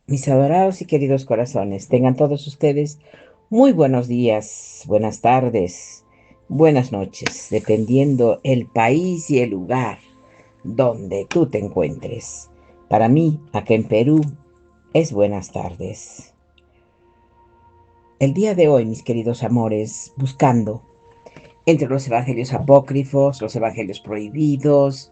Mis adorados y queridos corazones, tengan todos ustedes muy buenos días, buenas tardes, buenas noches, dependiendo el país y el lugar donde tú te encuentres. Para mí, acá en Perú, es buenas tardes. El día de hoy, mis queridos amores, buscando entre los evangelios apócrifos, los evangelios prohibidos,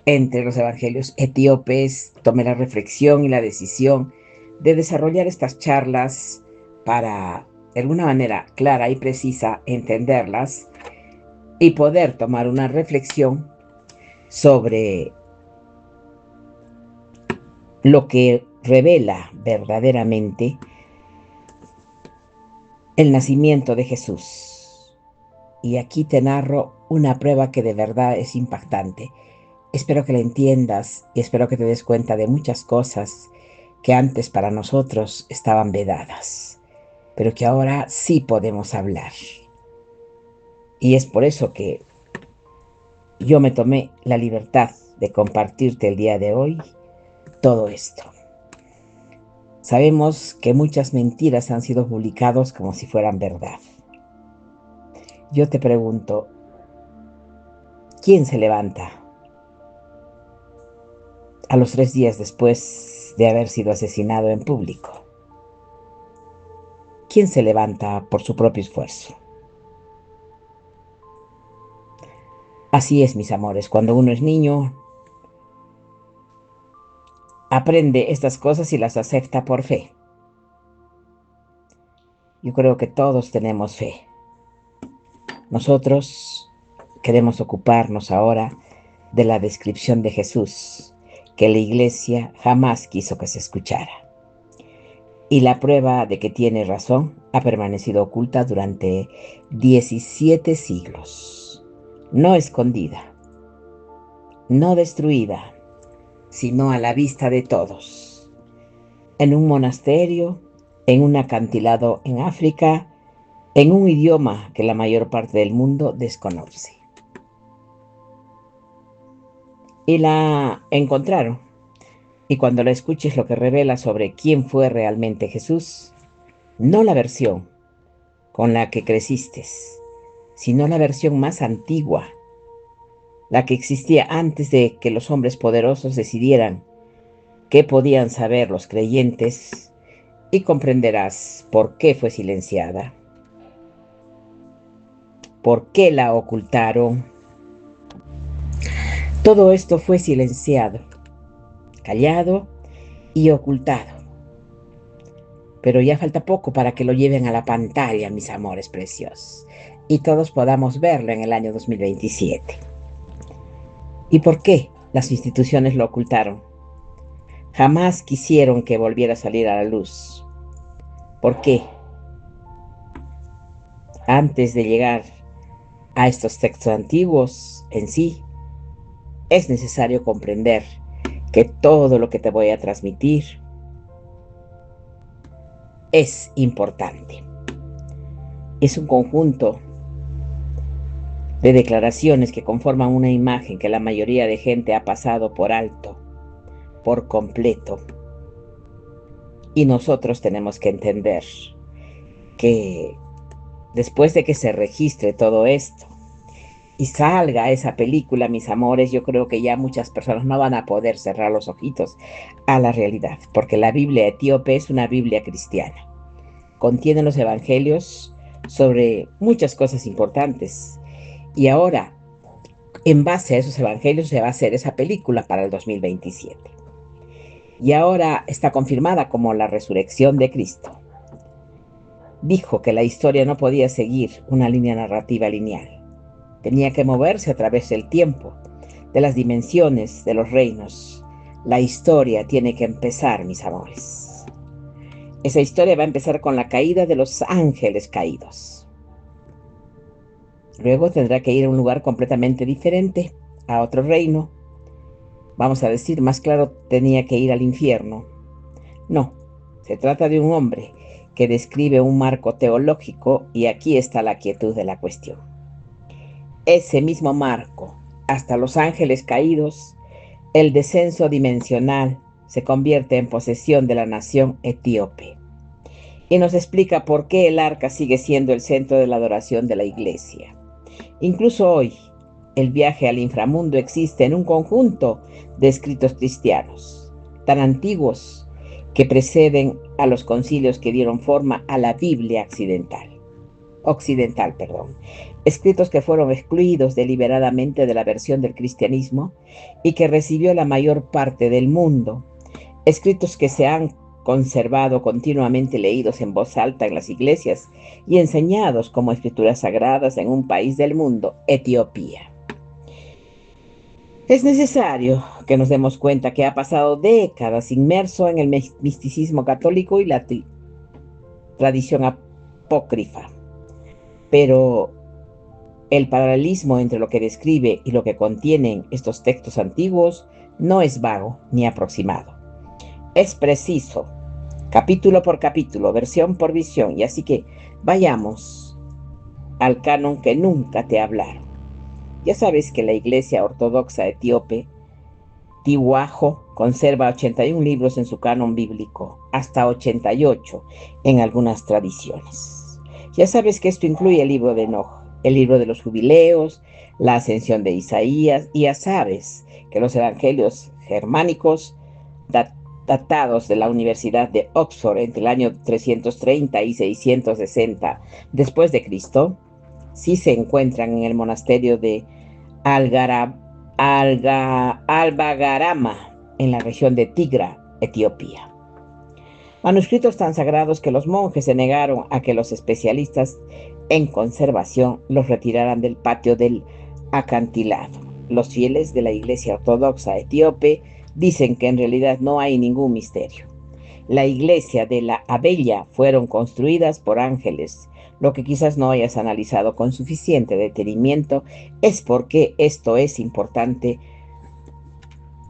entre los evangelios etíopes, tomé la reflexión y la decisión de desarrollar estas charlas para, de alguna manera clara y precisa, entenderlas y poder tomar una reflexión sobre lo que revela verdaderamente el nacimiento de Jesús. Y aquí te narro una prueba que de verdad es impactante. Espero que la entiendas y espero que te des cuenta de muchas cosas que antes para nosotros estaban vedadas, pero que ahora sí podemos hablar. Y es por eso que yo me tomé la libertad de compartirte el día de hoy todo esto. Sabemos que muchas mentiras han sido publicadas como si fueran verdad. Yo te pregunto, ¿quién se levanta a los 3 días después de haber sido asesinado en público? ¿Quién se levanta por su propio esfuerzo? Así es, mis amores, cuando uno es niño, aprende estas cosas y las acepta por fe. Yo creo que todos tenemos fe. Nosotros queremos ocuparnos ahora de la descripción de Jesús, que la iglesia jamás quiso que se escuchara. Y la prueba de que tiene razón ha permanecido oculta durante 17 siglos, no escondida, no destruida, sino a la vista de todos, en un monasterio, en un acantilado en África, en un idioma que la mayor parte del mundo desconoce. Y la encontraron. Y cuando la escuches, lo que revela sobre quién fue realmente Jesús, no la versión con la que creciste, sino la versión más antigua, la que existía antes de que los hombres poderosos decidieran qué podían saber los creyentes, y comprenderás por qué fue silenciada, por qué la ocultaron. Todo esto fue silenciado, callado y ocultado. Pero ya falta poco para que lo lleven a la pantalla, mis amores preciosos, y todos podamos verlo en el año 2027. ¿Y por qué las instituciones lo ocultaron? Jamás quisieron que volviera a salir a la luz. ¿Por qué? Antes de llegar a estos textos antiguos en sí, es necesario comprender que todo lo que te voy a transmitir es importante. Es un conjunto de declaraciones que conforman una imagen que la mayoría de gente ha pasado por alto, por completo. Y nosotros tenemos que entender que después de que se registre todo esto y salga esa película, mis amores, yo creo que ya muchas personas no van a poder cerrar los ojitos a la realidad, porque la Biblia etíope es una Biblia cristiana. Contiene los evangelios sobre muchas cosas importantes. Y ahora, en base a esos evangelios, se va a hacer esa película para el 2027. Y ahora está confirmada como la resurrección de Cristo. Dijo que la historia no podía seguir una línea narrativa lineal. Tenía que moverse a través del tiempo, de las dimensiones, de los reinos. La historia tiene que empezar, mis amores. Esa historia va a empezar con la caída de los ángeles caídos. Luego tendrá que ir a un lugar completamente diferente, a otro reino. Vamos a decir, más claro, tenía que ir al infierno. No, se trata de un hombre que describe un marco teológico y aquí está la quietud de la cuestión. Ese mismo marco, hasta los ángeles caídos, el descenso dimensional se convierte en posesión de la nación etíope. Y nos explica por qué el arca sigue siendo el centro de la adoración de la iglesia. Incluso hoy, el viaje al inframundo existe en un conjunto de escritos cristianos, tan antiguos que preceden a los concilios que dieron forma a la Biblia occidental, escritos que fueron excluidos deliberadamente de la versión del cristianismo y que recibió la mayor parte del mundo, escritos que se han conservado continuamente leídos en voz alta en las iglesias y enseñados como escrituras sagradas en un país del mundo, Etiopía. Es necesario que nos demos cuenta que ha pasado décadas inmerso en el misticismo católico y la tradición apócrifa, pero el paralelismo entre lo que describe y lo que contienen estos textos antiguos no es vago ni aproximado. Es preciso, capítulo por capítulo, versión por visión, y así que vayamos al canon que nunca te hablaron. Ya sabes que la Iglesia Ortodoxa Etíope, Tiwajo, conserva 81 libros en su canon bíblico, hasta 88 en algunas tradiciones. Ya sabes que esto incluye el libro de Enoch, el libro de los jubileos, la ascensión de Isaías, y ya sabes que los evangelios germánicos datados de la Universidad de Oxford entre el año 330 y 660 después de Cristo, sí se encuentran en el monasterio de Albagarama, en la región de Tigra, Etiopía. Manuscritos tan sagrados que los monjes se negaron a que los especialistas en conservación los retiraran del patio del acantilado. Los fieles de la Iglesia Ortodoxa Etíope dicen que en realidad no hay ningún misterio. La iglesia de la Abella fueron construidas por ángeles. Lo que quizás no hayas analizado con suficiente detenimiento es porque esto es importante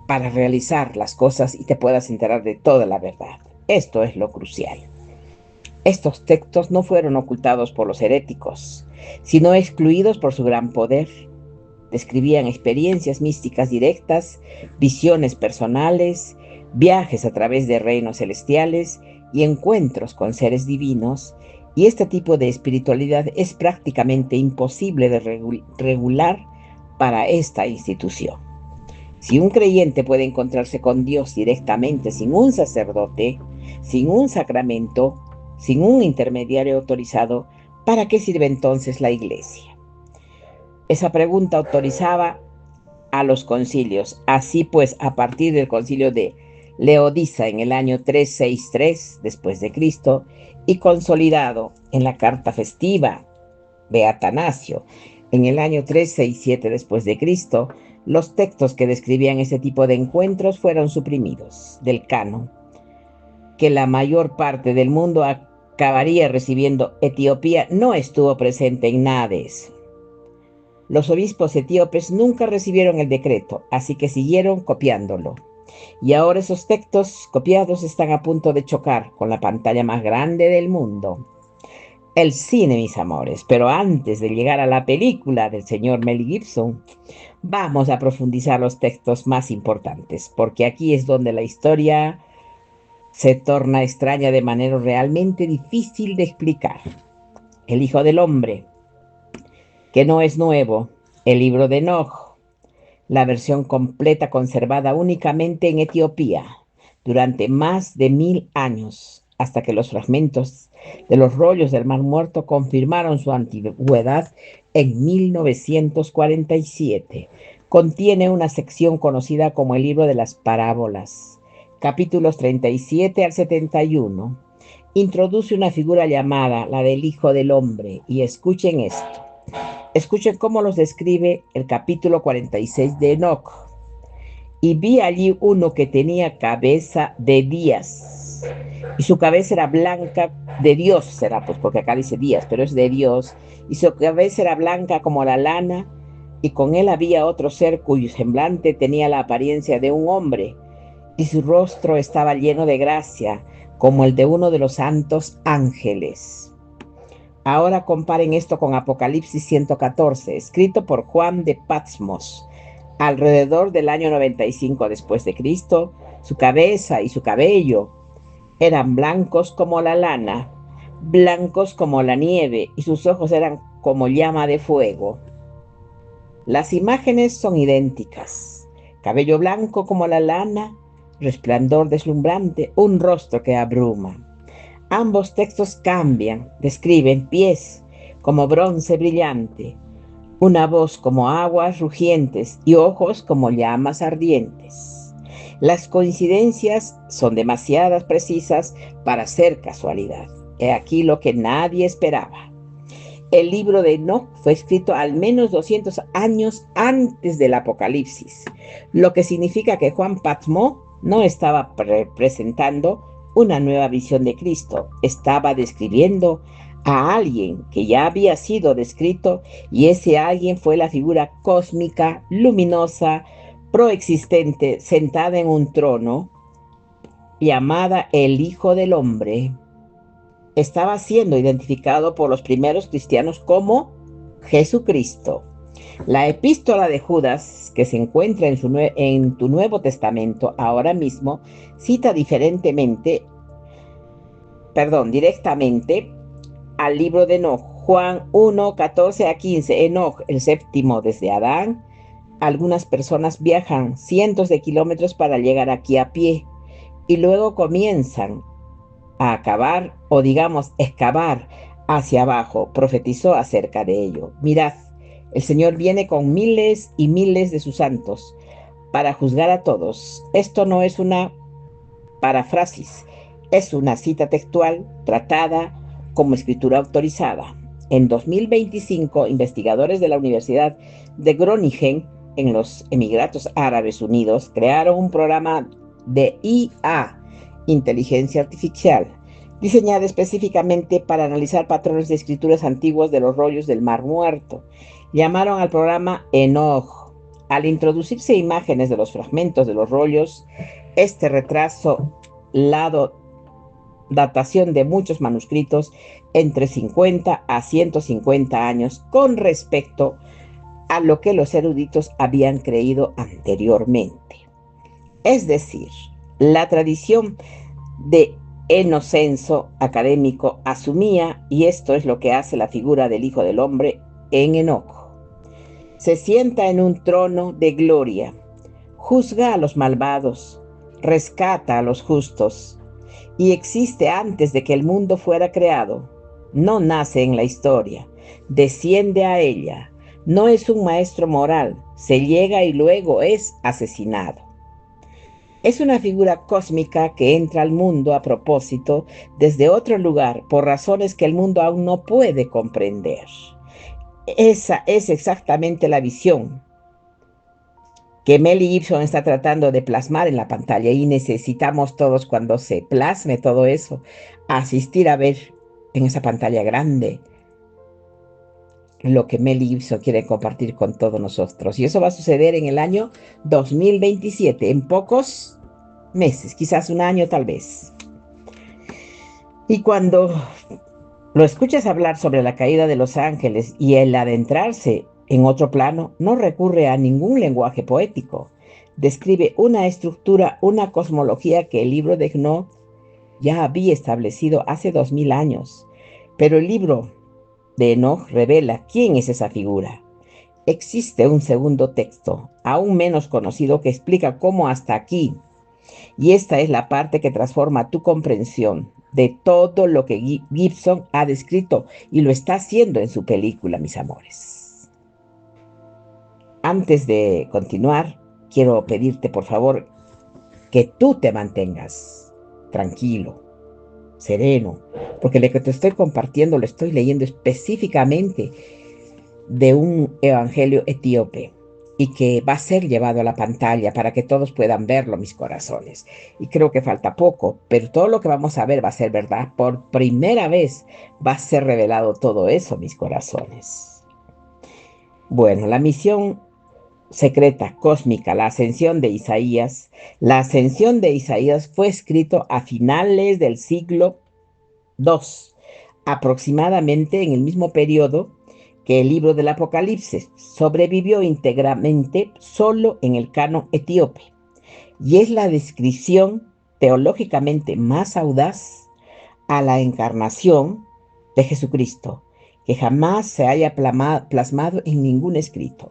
para realizar las cosas y te puedas enterar de toda la verdad. Esto es lo crucial. Estos textos no fueron ocultados por los heréticos, sino excluidos por su gran poder. Describían experiencias místicas directas, visiones personales, viajes a través de reinos celestiales y encuentros con seres divinos, y este tipo de espiritualidad es prácticamente imposible de regular para esta institución. Si un creyente puede encontrarse con Dios directamente sin un sacerdote, sin un sacramento, sin un intermediario autorizado, ¿para qué sirve entonces la iglesia? Esa pregunta autorizaba a los concilios. Así pues, a partir del concilio de Leodisa en el año 363 después de Cristo y consolidado en la carta festiva de Atanasio en el año 367 después de Cristo, los textos que describían ese tipo de encuentros fueron suprimidos del canon, que la mayor parte del mundo acabaría recibiendo. Etiopía no estuvo presente en nada de eso. Los obispos etíopes nunca recibieron el decreto, así que siguieron copiándolo. Y ahora esos textos copiados están a punto de chocar con la pantalla más grande del mundo. El cine, mis amores. Pero antes de llegar a la película del señor Mel Gibson, vamos a profundizar los textos más importantes, porque aquí es donde la historia se torna extraña de manera realmente difícil de explicar. El Hijo del Hombre, que no es nuevo, el libro de Enoch, la versión completa conservada únicamente en Etiopía durante más de 1000 años, hasta que los fragmentos de los rollos del Mar Muerto confirmaron su antigüedad en 1947. Contiene una sección conocida como el libro de las parábolas, capítulos 37 al 71. Introduce una figura llamada la del Hijo del Hombre, y escuchen esto. Escuchen cómo los describe el capítulo 46 de Enoch. Y vi allí uno que tenía cabeza de Días, y su cabeza era blanca, de Dios será, pues porque acá dice Días, pero es de Dios, y su cabeza era blanca como la lana, y con él había otro ser cuyo semblante tenía la apariencia de un hombre, y su rostro estaba lleno de gracia, como el de uno de los santos ángeles. Ahora comparen esto con Apocalipsis 114, escrito por Juan de Patmos, alrededor del año 95 después de Cristo, Su cabeza y su cabello eran blancos como la lana, blancos como la nieve, y sus ojos eran como llama de fuego. Las imágenes son idénticas. Cabello blanco como la lana, resplandor deslumbrante, un rostro que abruma. Ambos textos cambian, describen pies como bronce brillante, una voz como aguas rugientes y ojos como llamas ardientes. Las coincidencias son demasiadas precisas para ser casualidad. He aquí lo que nadie esperaba. El libro de Enoc fue escrito al menos 200 años antes del Apocalipsis, lo que significa que Juan Patmos no estaba presentando una nueva visión de Cristo, estaba describiendo a alguien que ya había sido descrito, y ese alguien fue la figura cósmica, luminosa, proexistente, sentada en un trono, llamada el Hijo del Hombre. Estaba siendo identificado por los primeros cristianos como Jesucristo. La epístola de Judas, que se encuentra en tu Nuevo Testamento ahora mismo, cita directamente al libro de Enoc. Juan 1, 14 a 15. Enoc, el séptimo desde Adán. Algunas personas viajan cientos de kilómetros para llegar aquí a pie y luego comienzan a acabar, o digamos, excavar hacia abajo. Profetizó acerca de ello. Mirad, el Señor viene con miles y miles de sus santos para juzgar a todos. Esto no es una paráfrasis, es una cita textual tratada como escritura autorizada. En 2025, investigadores de la Universidad de Groningen, en los Emiratos Árabes Unidos, crearon un programa de IA, inteligencia artificial, diseñada específicamente para analizar patrones de escrituras antiguas de los rollos del Mar Muerto. Llamaron al programa Enoch. Al introducirse imágenes de los fragmentos de los rollos, este retraso la datación de muchos manuscritos entre 50 a 150 años con respecto a lo que los eruditos habían creído anteriormente. Es decir, la tradición de enocenso académico asumía, y esto es lo que hace la figura del Hijo del Hombre en Enoc. Se sienta en un trono de gloria, juzga a los malvados, rescata a los justos, y existe antes de que el mundo fuera creado. No nace en la historia, desciende a ella. No es un maestro moral, se llega y luego es asesinado. Es una figura cósmica que entra al mundo a propósito desde otro lugar por razones que el mundo aún no puede comprender. Esa es exactamente la visión que Mel Gibson está tratando de plasmar en la pantalla, y necesitamos todos, cuando se plasme todo eso, asistir a ver en esa pantalla grande lo que Mel Gibson quiere compartir con todos nosotros. Y eso va a suceder en el año 2027, en pocos meses, quizás un año tal vez. Y cuando lo escuchas hablar sobre la caída de los ángeles y el adentrarse en otro plano, no recurre a ningún lenguaje poético. Describe una estructura, una cosmología que el libro de Enoch ya había establecido hace 2000 años. Pero el libro de Enoch revela quién es esa figura. Existe un segundo texto, aún menos conocido, que explica cómo hasta aquí. Y esta es la parte que transforma tu comprensión de todo lo que Gibson ha descrito, y lo está haciendo en su película, mis amores. Antes de continuar, quiero pedirte, por favor, que tú te mantengas tranquilo, sereno, porque lo que te estoy compartiendo lo estoy leyendo específicamente de un evangelio etíope, y que va a ser llevado a la pantalla para que todos puedan verlo, mis corazones. Y creo que falta poco, pero todo lo que vamos a ver va a ser verdad. Por primera vez va a ser revelado todo eso, mis corazones. Bueno, la misión secreta, cósmica, la ascensión de Isaías. La ascensión de Isaías fue escrito a finales del siglo II, aproximadamente en el mismo periodo que el libro del Apocalipsis. Sobrevivió íntegramente solo en el canon etíope. y es la descripción teológicamente más audaz a la encarnación de Jesucristo, que jamás se haya plasmado en ningún escrito.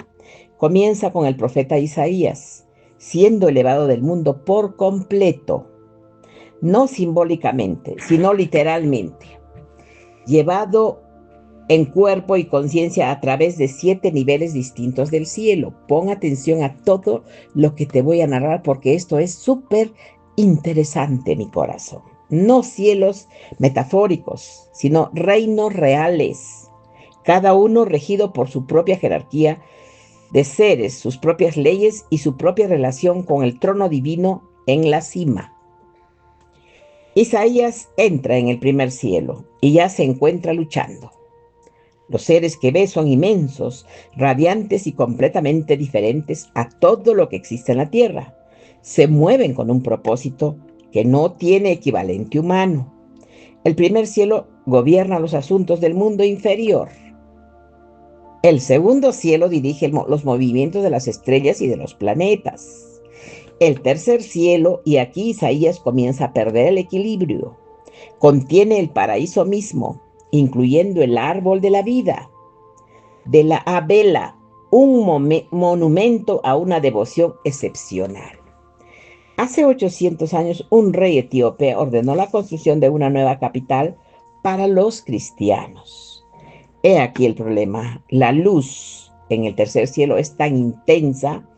Comienza con el profeta Isaías, siendo elevado del mundo por completo, no simbólicamente, sino literalmente, llevado en cuerpo y conciencia a través de 7 niveles distintos del cielo. Pon atención a todo lo que te voy a narrar porque esto es súper interesante, mi corazón. No cielos metafóricos, sino reinos reales, cada uno regido por su propia jerarquía de seres, sus propias leyes y su propia relación con el trono divino en la cima. Isaías entra en el primer cielo y ya se encuentra luchando. Los seres que ve son inmensos, radiantes y completamente diferentes a todo lo que existe en la tierra. Se mueven con un propósito que no tiene equivalente humano. El primer cielo gobierna los asuntos del mundo inferior. El segundo cielo dirige los movimientos de las estrellas y de los planetas. El tercer cielo, y aquí Isaías comienza a perder el equilibrio, contiene el paraíso mismo, incluyendo el árbol de la vida, de la Abela, un monumento a una devoción excepcional. Hace 800 años, un rey etíope ordenó la construcción de una nueva capital para los cristianos. He aquí el problema. La luz en el tercer cielo es tan intensa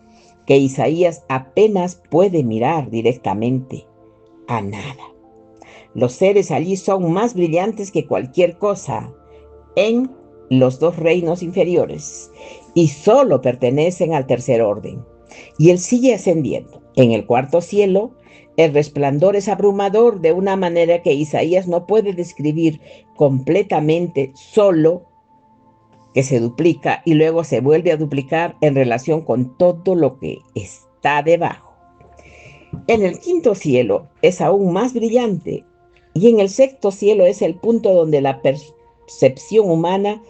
que Isaías apenas puede mirar directamente a nada. Los seres allí son más brillantes que cualquier cosa en los 2 reinos inferiores y solo pertenecen al tercer orden. Y él sigue ascendiendo. En el cuarto cielo, el resplandor es abrumador de una manera que Isaías no puede describir completamente, solo que se duplica y luego se vuelve a duplicar en relación con todo lo que está debajo. En el quinto cielo es aún más brillante y en el sexto cielo es el punto donde la percepción humana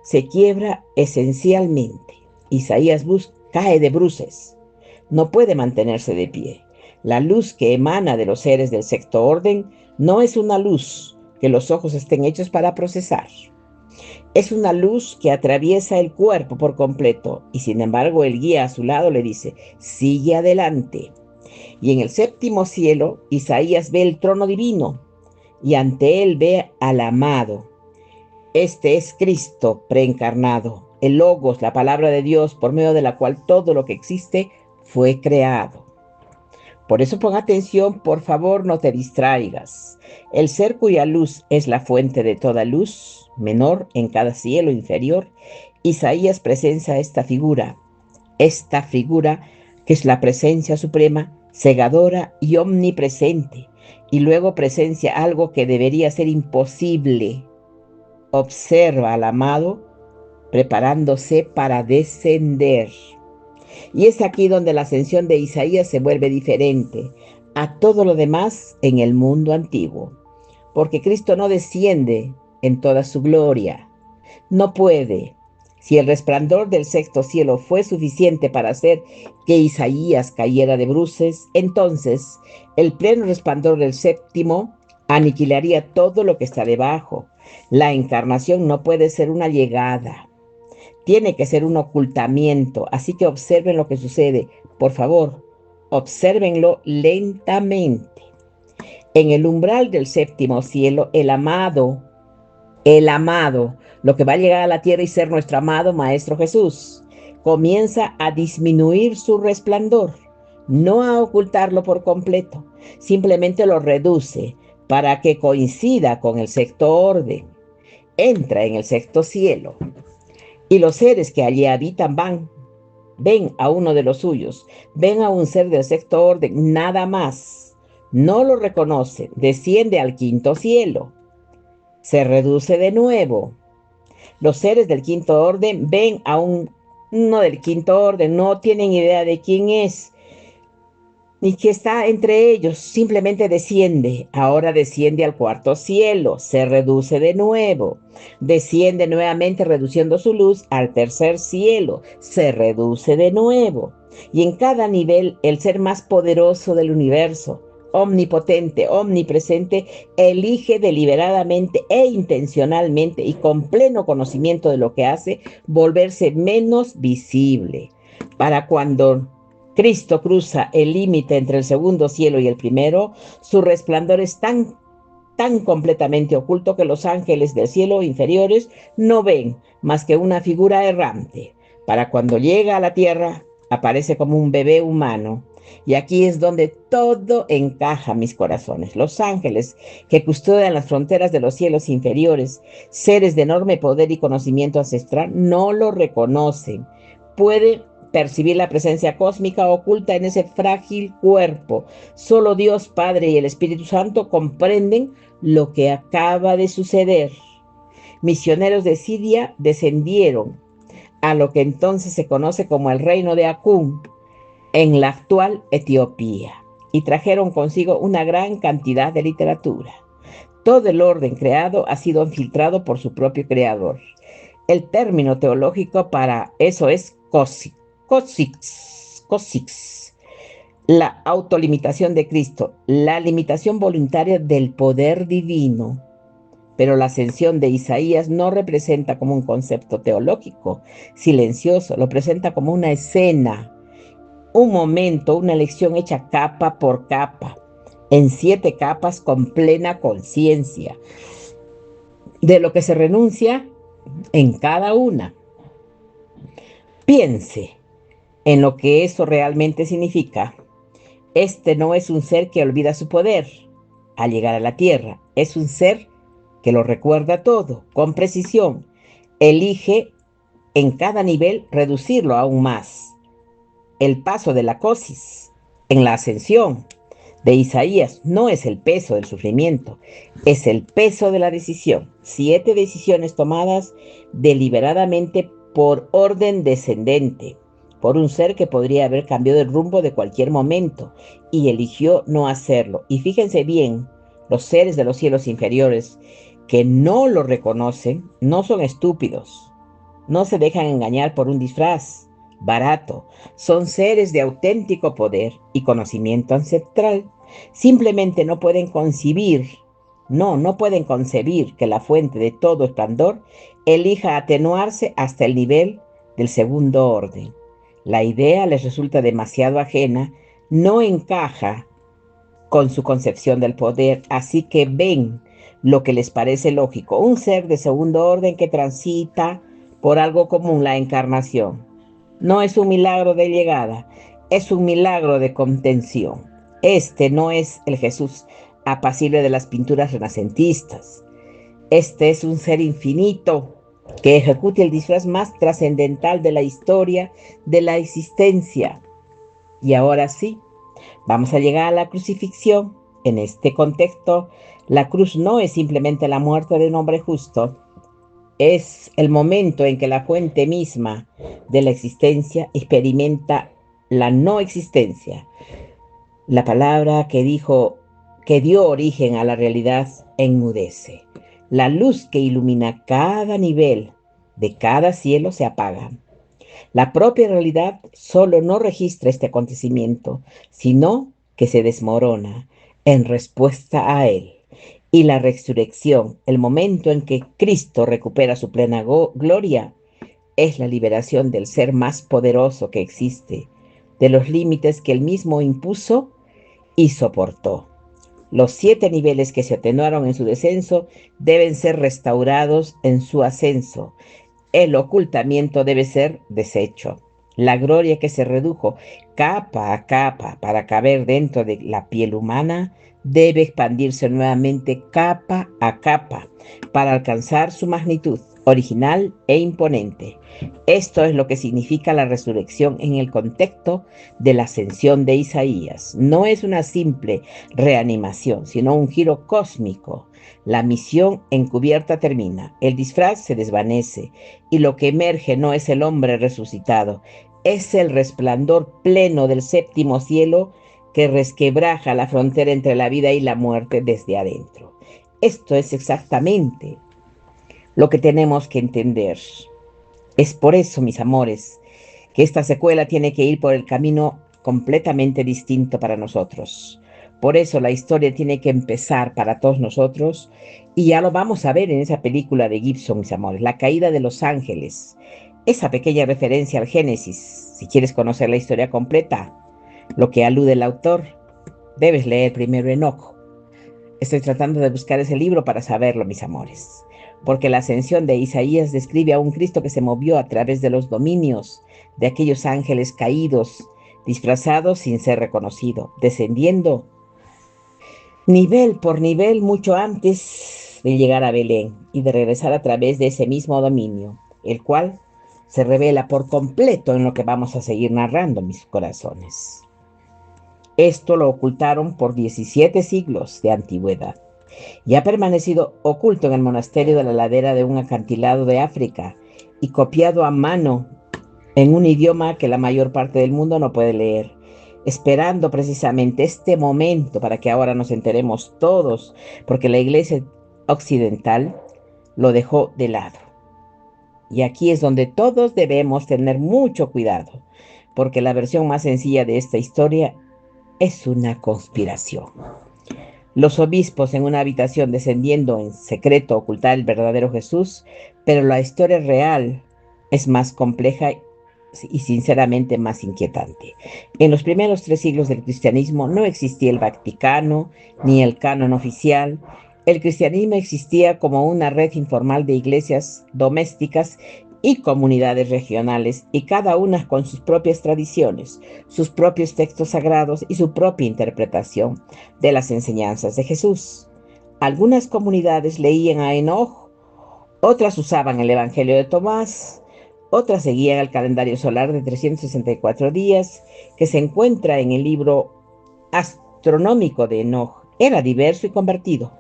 se quiebra esencialmente. Isaías cae de bruces, no puede mantenerse de pie. La luz que emana de los seres del sexto orden no es una luz que los ojos estén hechos para procesar. Es una luz que atraviesa el cuerpo por completo y sin embargo el guía a su lado le dice, sigue adelante. Y en el séptimo cielo, Isaías ve el trono divino y ante él ve al amado. Este es Cristo preencarnado, el Logos, la palabra de Dios, por medio de la cual todo lo que existe fue creado. Por eso pon atención, por favor, no te distraigas. El ser cuya luz es la fuente de toda luz, menor en cada cielo inferior, Isaías presencia esta figura que es la presencia suprema, cegadora y omnipresente, y luego presencia algo que debería ser imposible. Observa al amado preparándose para descender. Y es aquí donde la ascensión de Isaías se vuelve diferente a todo lo demás en el mundo antiguo, porque Cristo no desciende en toda su gloria. No puede. Si el resplandor del sexto cielo fue suficiente para hacer que Isaías cayera de bruces, entonces el pleno resplandor del séptimo aniquilaría todo lo que está debajo. La encarnación no puede ser una llegada, tiene que ser un ocultamiento, así que observen lo que sucede. Por favor, obsérvenlo lentamente. En el umbral del séptimo cielo, el amado, lo que va a llegar a la tierra y ser nuestro amado Maestro Jesús, comienza a disminuir su resplandor, no a ocultarlo por completo, simplemente lo reduce para que coincida con el sexto orden. Entra en el sexto cielo y los seres que allí habitan ven a uno de los suyos, ven a un ser del sexto orden, nada más. No lo reconocen, desciende al quinto cielo, se reduce de nuevo. Los seres del quinto orden ven a uno del quinto orden, no tienen idea de quién es, ni que está entre ellos, simplemente desciende. Ahora desciende al cuarto cielo, se reduce de nuevo, desciende nuevamente reduciendo su luz al tercer cielo, se reduce de nuevo. Y en cada nivel, el ser más poderoso del universo, omnipotente, omnipresente, elige deliberadamente e intencionalmente y con pleno conocimiento de lo que hace, volverse menos visible. Para cuando Cristo cruza el límite entre el segundo cielo y el primero, su resplandor es tan completamente oculto que los ángeles del cielo inferiores no ven más que una figura errante. Para cuando llega a la tierra, aparece como un bebé humano. Y aquí es donde todo encaja, mis corazones. Los ángeles que custodian las fronteras de los cielos inferiores, seres de enorme poder y conocimiento ancestral, no lo reconocen. Pueden percibir la presencia cósmica oculta en ese frágil cuerpo. Solo Dios Padre y el Espíritu Santo comprenden lo que acaba de suceder. Misioneros de Siria descendieron a lo que entonces se conoce como el reino de Akún, en la actual Etiopía, y trajeron consigo una gran cantidad de literatura. Todo el orden creado ha sido infiltrado por su propio creador. El término teológico para eso es Cosix, la autolimitación de Cristo, la limitación voluntaria del poder divino. Pero la ascensión de Isaías no representa como un concepto teológico silencioso, lo presenta como una escena, un momento, una lección hecha capa por capa, en 7 capas con plena conciencia de lo que se renuncia en cada una. Piense en lo que eso realmente significa. Este no es un ser que olvida su poder al llegar a la tierra, es un ser que lo recuerda todo con precisión. Elige en cada nivel reducirlo aún más. El paso de la cosis en la ascensión de Isaías no es el peso del sufrimiento, es el peso de la decisión. 7 decisiones tomadas deliberadamente por orden descendente, por un ser que podría haber cambiado el rumbo de cualquier momento y eligió no hacerlo. Y fíjense bien, los seres de los cielos inferiores que no lo reconocen no son estúpidos, no se dejan engañar por un disfraz barato, son seres de auténtico poder y conocimiento ancestral. Simplemente no pueden concebir, no pueden concebir que la fuente de todo esplendor elija atenuarse hasta el nivel del segundo orden. La idea les resulta demasiado ajena, no encaja con su concepción del poder, así que ven lo que les parece lógico, un ser de segundo orden que transita por algo común, la encarnación. No es un milagro de llegada, es un milagro de contención. Este no es el Jesús apacible de las pinturas renacentistas. Este es un ser infinito que ejecuta el disfraz más trascendental de la historia de la existencia. Y ahora sí, vamos a llegar a la crucifixión. En este contexto, la cruz no es simplemente la muerte de un hombre justo, es el momento en que la fuente misma de la existencia experimenta la no existencia. La palabra que dio origen a la realidad enmudece. La luz que ilumina cada nivel de cada cielo se apaga. La propia realidad solo no registra este acontecimiento, sino que se desmorona en respuesta a él. Y la resurrección, el momento en que Cristo recupera su plena gloria, es la liberación del ser más poderoso que existe, de los límites que él mismo impuso y soportó. Los 7 niveles que se atenuaron en su descenso deben ser restaurados en su ascenso. El ocultamiento debe ser deshecho. La gloria que se redujo capa a capa para caber dentro de la piel humana debe expandirse nuevamente capa a capa para alcanzar su magnitud original e imponente. Esto es lo que significa la resurrección en el contexto de la ascensión de Isaías. No es una simple reanimación, sino un giro cósmico. La misión encubierta termina, el disfraz se desvanece y lo que emerge no es el hombre resucitado, es el resplandor pleno del séptimo cielo que resquebraja la frontera entre la vida y la muerte desde adentro. Esto es exactamente lo que tenemos que entender. Es por eso, mis amores, que esta secuela tiene que ir por el camino completamente distinto para nosotros. Por eso la historia tiene que empezar para todos nosotros, y ya lo vamos a ver en esa película de Gibson, mis amores, La caída de los ángeles. Esa pequeña referencia al Génesis, si quieres conocer la historia completa, lo que alude el autor, debes leer primero Enoch. Estoy tratando de buscar ese libro para saberlo, mis amores, porque la ascensión de Isaías describe a un Cristo que se movió a través de los dominios de aquellos ángeles caídos, disfrazados sin ser reconocido, descendiendo nivel por nivel mucho antes de llegar a Belén y de regresar a través de ese mismo dominio, el cual se revela por completo en lo que vamos a seguir narrando, mis corazones. Esto lo ocultaron por 17 siglos de antigüedad y ha permanecido oculto en el monasterio de la ladera de un acantilado de África y copiado a mano en un idioma que la mayor parte del mundo no puede leer, esperando precisamente este momento para que ahora nos enteremos todos, porque la Iglesia occidental lo dejó de lado. Y aquí es donde todos debemos tener mucho cuidado, porque la versión más sencilla de esta historia es una conspiración. Los obispos en una habitación descendiendo en secreto a ocultar el verdadero Jesús, pero la historia real es más compleja y sinceramente más inquietante. En los primeros 3 siglos del cristianismo no existía el Vaticano ni el canon oficial. El cristianismo existía como una red informal de iglesias domésticas y comunidades regionales, y cada una con sus propias tradiciones, sus propios textos sagrados y su propia interpretación de las enseñanzas de Jesús. Algunas comunidades leían a Enoch, otras usaban el Evangelio de Tomás, otras seguían el calendario solar de 364 días que se encuentra en el libro astronómico de Enoch. Era diverso y convertido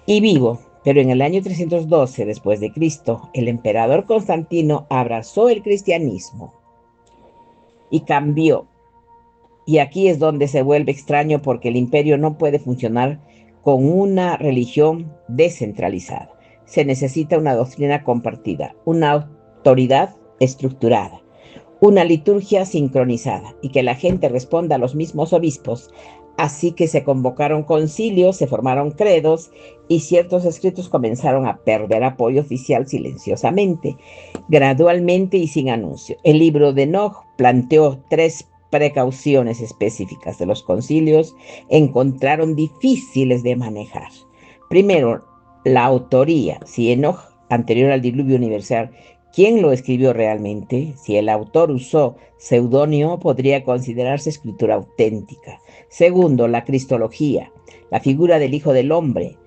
y vivo, pero en el año 312 después de Cristo, el emperador Constantino abrazó el cristianismo y cambió. Y aquí es donde se vuelve extraño, porque el imperio no puede funcionar con una religión descentralizada. Se necesita una doctrina compartida, una autoridad estructurada, una liturgia sincronizada y que la gente responda a los mismos obispos. Así que se convocaron concilios, se formaron credos y ciertos escritos comenzaron a perder apoyo oficial silenciosamente, gradualmente y sin anuncio. El libro de Enoch planteó 3 precauciones específicas de los concilios, encontraron difíciles de manejar. Primero, la autoría. Si Enoch, anterior al diluvio universal, ¿quién lo escribió realmente? Si el autor usó seudónimo, podría considerarse escritura auténtica. Segundo, la cristología, la figura del Hijo del Hombre.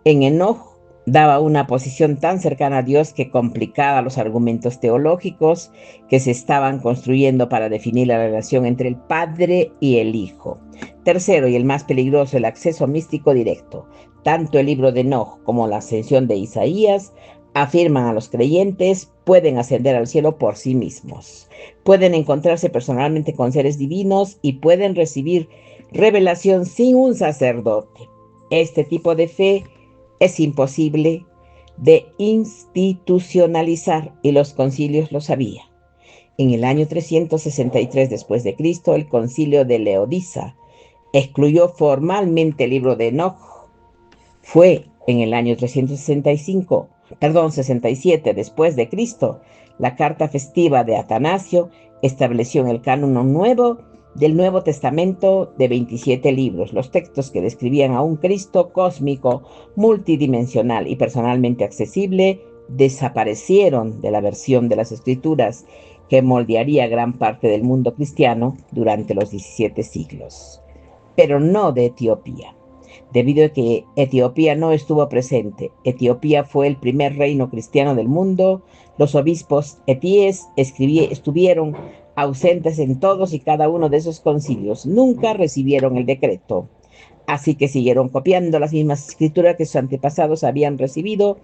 En Enoch daba una posición tan cercana a Dios que complicaba los argumentos teológicos que se estaban construyendo para definir la relación entre el Padre y el Hijo. Tercero, y el más peligroso, el acceso místico directo. Tanto el libro de Enoch como la ascensión de Isaías afirman a los creyentes pueden ascender al cielo por sí mismos, pueden encontrarse personalmente con seres divinos y pueden recibir revelación sin un sacerdote. Este tipo de fe es imposible de institucionalizar y los concilios lo sabían. En el año 363 después de Cristo, el concilio de Leodisa excluyó formalmente el libro de Enoch. Fue en el año 67 después de Cristo, la carta festiva de Atanasio estableció en el canon nuevo del Nuevo Testamento de 27 libros, los textos que describían a un Cristo cósmico, multidimensional y personalmente accesible, desaparecieron de la versión de las Escrituras que moldearía gran parte del mundo cristiano durante los 17 siglos, pero no de Etiopía. Debido a que Etiopía no estuvo presente, Etiopía fue el primer reino cristiano del mundo, los obispos etíes estuvieron ausentes en todos y cada uno de esos concilios, nunca recibieron el decreto, así que siguieron copiando las mismas escrituras que sus antepasados habían recibido,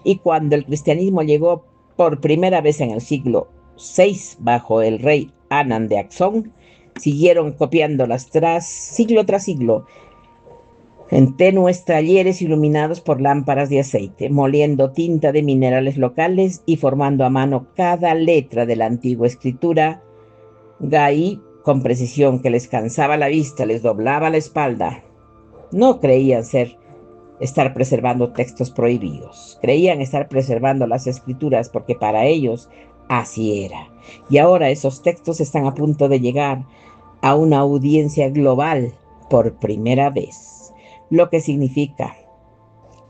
y cuando el cristianismo llegó por primera vez en el siglo VI bajo el rey Anan de Axón, siguieron copiándolas siglo tras siglo, en tenues talleres iluminados por lámparas de aceite, moliendo tinta de minerales locales y formando a mano cada letra de la antigua escritura Gaí con precisión que les cansaba la vista, les doblaba la espalda. No creían estar preservando textos prohibidos, creían estar preservando las escrituras porque para ellos así era. Y ahora esos textos están a punto de llegar a una audiencia global por primera vez, lo que significa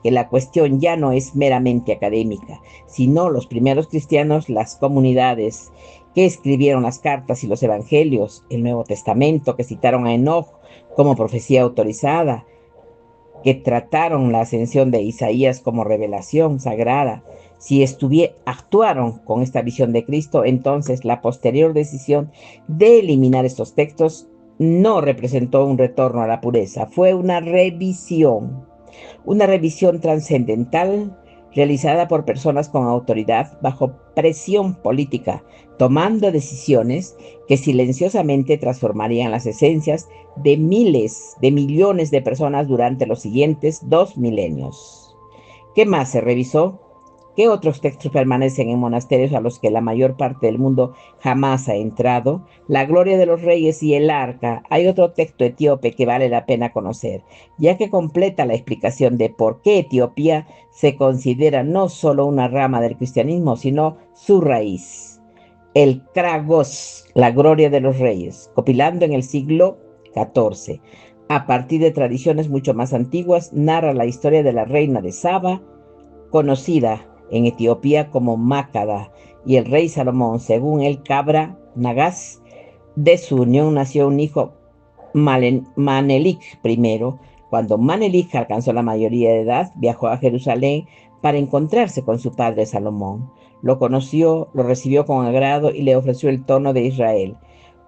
que la cuestión ya no es meramente académica, sino los primeros cristianos, las comunidades que escribieron las cartas y los evangelios, el Nuevo Testamento, que citaron a Enoch como profecía autorizada, que trataron la ascensión de Isaías como revelación sagrada. Si actuaron con esta visión de Cristo, entonces la posterior decisión de eliminar estos textos no representó un retorno a la pureza, fue una revisión trascendental realizada por personas con autoridad bajo presión política, tomando decisiones que silenciosamente transformarían las esencias de miles, de millones de personas durante los siguientes 2 milenios. ¿Qué más se revisó? ¿Qué otros textos permanecen en monasterios a los que la mayor parte del mundo jamás ha entrado? La gloria de los reyes y el arca. Hay otro texto etíope que vale la pena conocer, ya que completa la explicación de por qué Etiopía se considera no solo una rama del cristianismo, sino su raíz. El Kragos, la gloria de los reyes, compilando en el siglo XIV. A partir de tradiciones mucho más antiguas, narra la historia de la reina de Saba, conocida en Etiopía como Mácada, y el rey Salomón. Según el Cabra Nagas, de su unión nació un hijo, Manelik I. Cuando Manelik alcanzó la mayoría de edad, viajó a Jerusalén para encontrarse con su padre Salomón. Lo conoció, lo recibió con agrado y le ofreció el trono de Israel.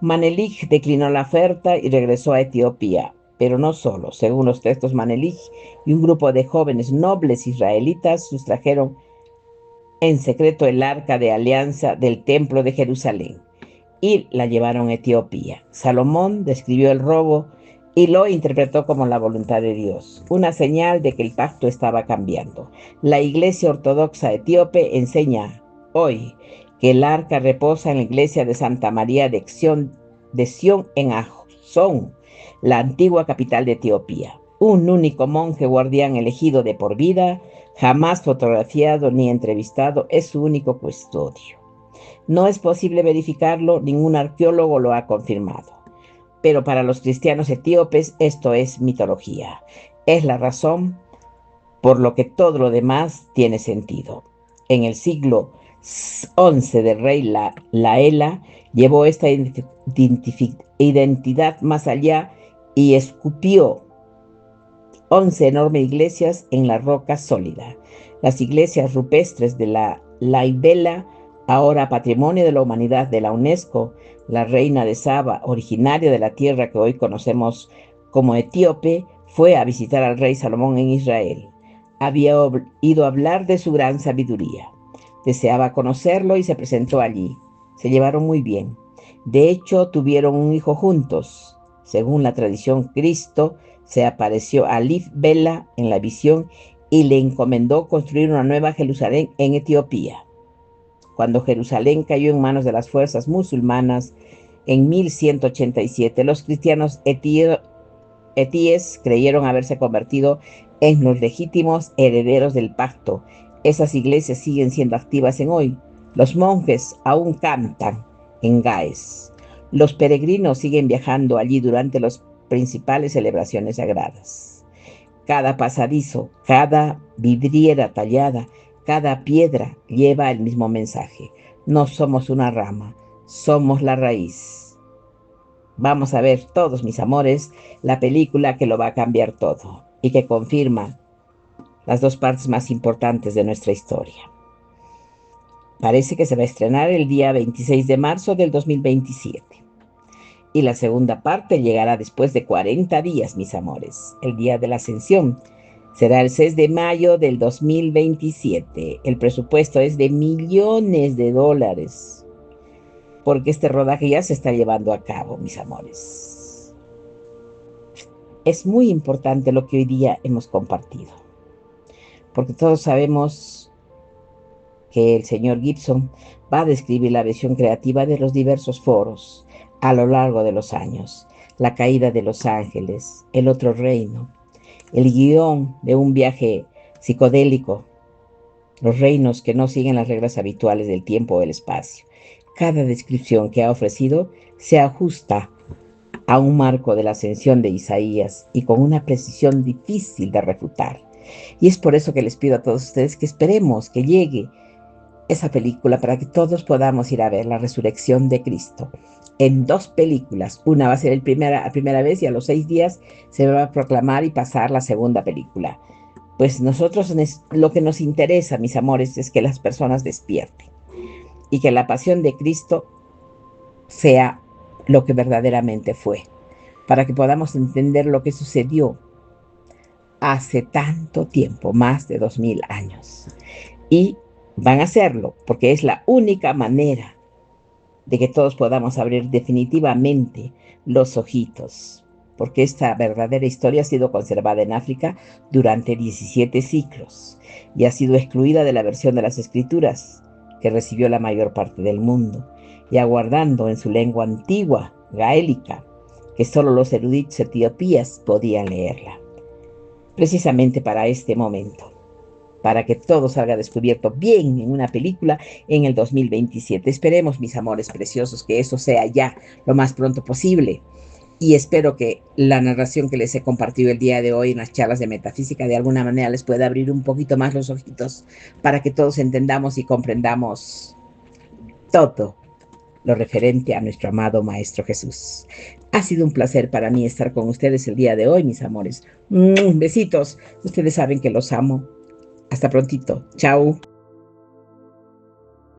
Manelik declinó la oferta y regresó a Etiopía, pero no solo. Según los textos, Manelik y un grupo de jóvenes nobles israelitas sustrajeron en secreto el arca de alianza del templo de Jerusalén y la llevaron a Etiopía. Salomón describió el robo y lo interpretó como la voluntad de Dios, una señal de que el pacto estaba cambiando. La Iglesia Ortodoxa Etíope enseña hoy que el arca reposa en la iglesia de Santa María de Sión en Azón, la antigua capital de Etiopía. Un único monje guardián elegido de por vida, jamás fotografiado ni entrevistado, es su único custodio. No es posible verificarlo, ningún arqueólogo lo ha confirmado. Pero para los cristianos etíopes esto es mitología. Es la razón por lo que todo lo demás tiene sentido. En el siglo XI del rey Laela llevó esta identidad más allá y escupió 11 enormes iglesias en la roca sólida. Las iglesias rupestres de la Laibela, ahora Patrimonio de la Humanidad de la UNESCO, la reina de Saba, originaria de la tierra que hoy conocemos como Etíope, fue a visitar al rey Salomón en Israel. Había oído hablar de su gran sabiduría. Deseaba conocerlo y se presentó allí. Se llevaron muy bien. De hecho, tuvieron un hijo juntos. Según la tradición, Cristo se apareció a Liv Bela en la visión y le encomendó construir una nueva Jerusalén en Etiopía. Cuando Jerusalén cayó en manos de las fuerzas musulmanas en 1187, los cristianos etíes creyeron haberse convertido en los legítimos herederos del pacto. Esas iglesias siguen siendo activas en hoy. Los monjes aún cantan en Gaes. Los peregrinos siguen viajando allí durante las principales celebraciones sagradas. Cada pasadizo, cada vidriera tallada, cada piedra lleva el mismo mensaje. No somos una rama, somos la raíz. Vamos a ver todos, mis amores, la película que lo va a cambiar todo y que confirma las dos partes más importantes de nuestra historia. Parece que se va a estrenar el día 26 de marzo del 2027. Y la segunda parte llegará después de 40 días, mis amores. El día de la Ascensión será el 6 de mayo del 2027. El presupuesto es de millones de dólares, porque este rodaje ya se está llevando a cabo, mis amores. Es muy importante lo que hoy día hemos compartido, porque todos sabemos que el señor Gibson va a describir la visión creativa de los diversos foros a lo largo de los años, la caída de los ángeles, el otro reino, el guión de un viaje psicodélico, los reinos que no siguen las reglas habituales del tiempo o el espacio. Cada descripción que ha ofrecido se ajusta a un marco de la ascensión de Isaías y con una precisión difícil de refutar. Y es por eso que les pido a todos ustedes que esperemos que llegue esa película para que todos podamos ir a ver la resurrección de Cristo en 2 películas. Una va a ser a primera vez y a los 6 días se va a proclamar y pasar la segunda película. Pues nosotros lo que nos interesa, mis amores, es que las personas despierten y que la pasión de Cristo sea lo que verdaderamente fue, para que podamos entender lo que sucedió hace tanto tiempo, más de 2000 años. Y van a hacerlo porque es la única manera de que todos podamos abrir definitivamente los ojitos, porque esta verdadera historia ha sido conservada en África durante 17 siglos y ha sido excluida de la versión de las escrituras que recibió la mayor parte del mundo, y aguardando en su lengua antigua, gaélica, que solo los eruditos etiopías podían leerla. Precisamente para este momento, para que todo salga descubierto bien en una película en el 2027. Esperemos, mis amores preciosos, que eso sea ya lo más pronto posible. Y espero que la narración que les he compartido el día de hoy en las charlas de metafísica de alguna manera les pueda abrir un poquito más los ojitos para que todos entendamos y comprendamos todo lo referente a nuestro amado Maestro Jesús. Ha sido un placer para mí estar con ustedes el día de hoy, mis amores. Besitos. Ustedes saben que los amo. Hasta prontito. Chao.